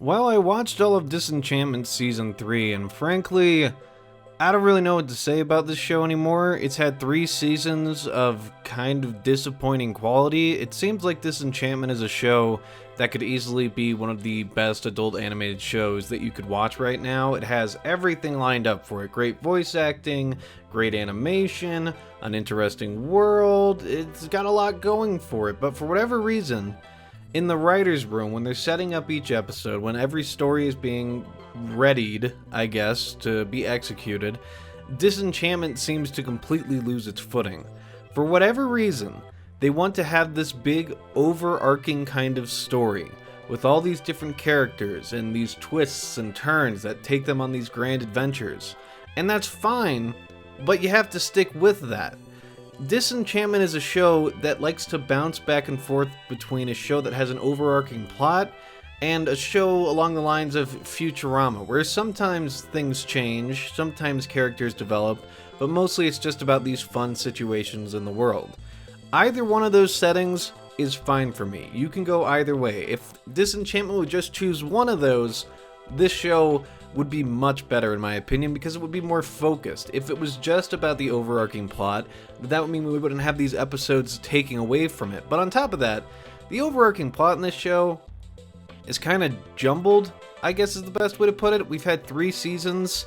Well, I watched all of Disenchantment Season 3, and frankly, I don't really know what to say about this show anymore. It's had 3 seasons of kind of disappointing quality. It seems like Disenchantment is a show that could easily be one of the best adult animated shows that you could watch right now. It has everything lined up for it. Great voice acting, great animation, an interesting world. It's got a lot going for it, but for whatever reason, in the writer's room, when they're setting up each episode, when every story is being readied, I guess, to be executed, Disenchantment seems to completely lose its footing. For whatever reason, they want to have this big, overarching kind of story, with all these different characters and these twists and turns that take them on these grand adventures. And that's fine, but you have to stick with that. Disenchantment is a show that likes to bounce back and forth between a show that has an overarching plot and a show along the lines of Futurama, where sometimes things change, sometimes characters develop, but mostly it's just about these fun situations in the world. Either one of those settings is fine for me. You can go either way. If Disenchantment would just choose one of those, this show would be much better in my opinion because it would be more focused. If it was just about the overarching plot, that would mean we wouldn't have these episodes taking away from it. But on top of that, the overarching plot in this show is kind of jumbled, I guess is the best way to put it. We've had 3 seasons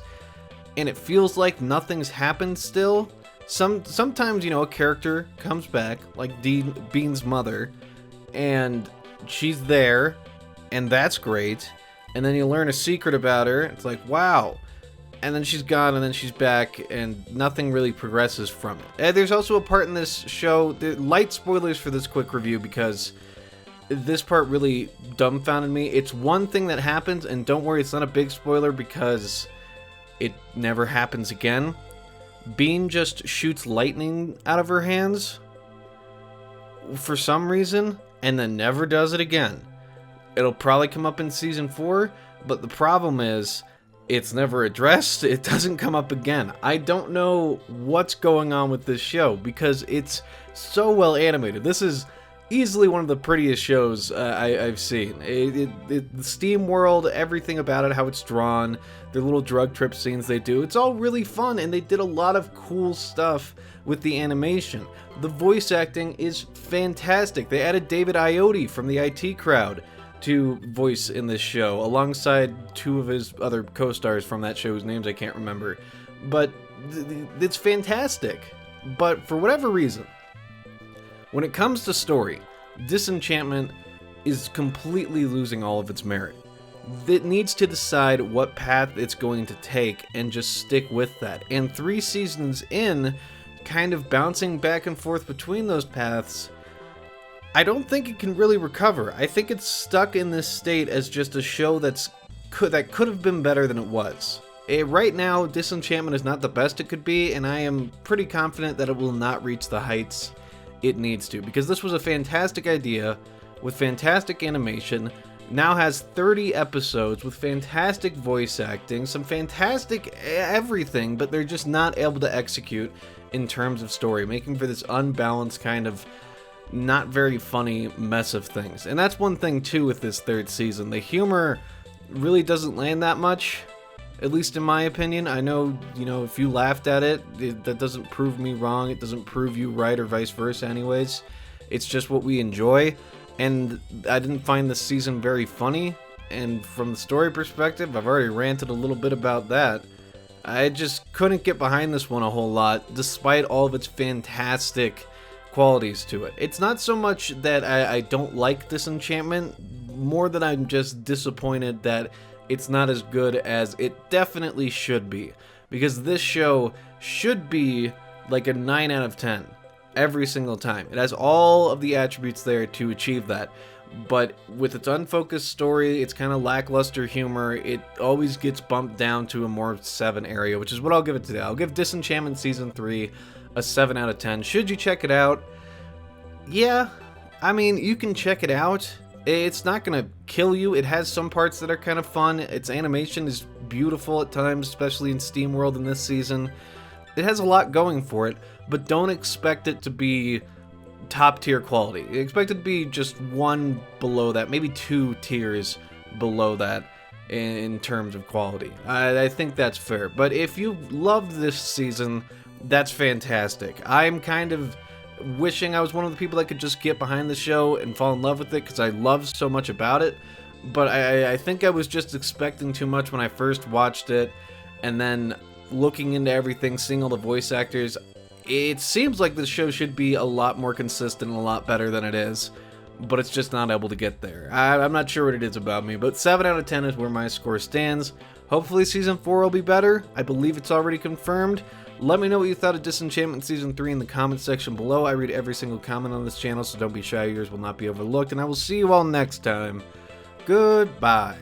and it feels like nothing's happened still. Sometimes, a character comes back, like Bean's mother, and she's there, and that's great. And then you learn a secret about her. It's like, wow. And then she's gone, and then she's back, and nothing really progresses from it. And there's also a part in this show, light spoilers for this quick review, because this part really dumbfounded me. It's one thing that happens, and don't worry, it's not a big spoiler, because it never happens again. Bean just shoots lightning out of her hands for some reason, and then never does it again. It'll probably come up in season 4, but the problem is, it's never addressed. It doesn't come up again. I don't know what's going on with this show, because it's so well animated. This is easily one of the prettiest shows I've seen. The Steam world, everything about it, how it's drawn, the little drug trip scenes they do, it's all really fun, and they did a lot of cool stuff with the animation. The voice acting is fantastic. They added David Iotti from the IT Crowd to voice in this show, alongside 2 of his other co-stars from that show whose names I can't remember. But it's fantastic. But for whatever reason, when it comes to story, Disenchantment is completely losing all of its merit. It needs to decide what path it's going to take and just stick with that. And 3 seasons in, kind of bouncing back and forth between those paths, I don't think it can really recover. I think it's stuck in this state as just a show that could have been better than it was. Right now, Disenchantment is not the best it could be, and I am pretty confident that it will not reach the heights it needs to, because this was a fantastic idea with fantastic animation, now has 30 episodes with fantastic voice acting, some fantastic everything, but they're just not able to execute in terms of story, making for this unbalanced kind of not very funny mess of things. And that's one thing too with this 3rd season. The humor really doesn't land that much, at least in my opinion. I know, if you laughed at it, that doesn't prove me wrong. It doesn't prove you right, or vice versa anyways. It's just what we enjoy. And I didn't find this season very funny. And from the story perspective, I've already ranted a little bit about that. I just couldn't get behind this one a whole lot, despite all of its fantastic qualities to it. It's not so much that I don't like Disenchantment, more than I'm just disappointed that it's not as good as it definitely should be. Because this show should be like a 9 out of 10 every single time. It has all of the attributes there to achieve that. But with its unfocused story, its kind of lackluster humor, it always gets bumped down to a more 7 area, which is what I'll give it today. I'll give Disenchantment Season 3 a 7 out of 10. Should you check it out? Yeah, I mean, you can check it out. It's not going to kill you. It has some parts that are kind of fun. Its animation is beautiful at times, especially in Steam World in this season. It has a lot going for it, but don't expect it to be top tier quality. Expect it to be just one below that, maybe 2 tiers below that. in terms of quality. I think that's fair. But if you loved this season, that's fantastic. I'm kind of wishing I was one of the people that could just get behind the show and fall in love with it because I love so much about it. But I think I was just expecting too much when I first watched it, and then looking into everything, seeing all the voice actors, it seems like this show should be a lot more consistent and a lot better than it is, but it's just not able to get there. I'm not sure what it is about me, but 7 out of 10 is where my score stands. Hopefully Season 4 will be better. I believe it's already confirmed. Let me know what you thought of Disenchantment Season 3 in the comments section below. I read every single comment on this channel, so don't be shy. Yours will not be overlooked, and I will see you all next time. Goodbye.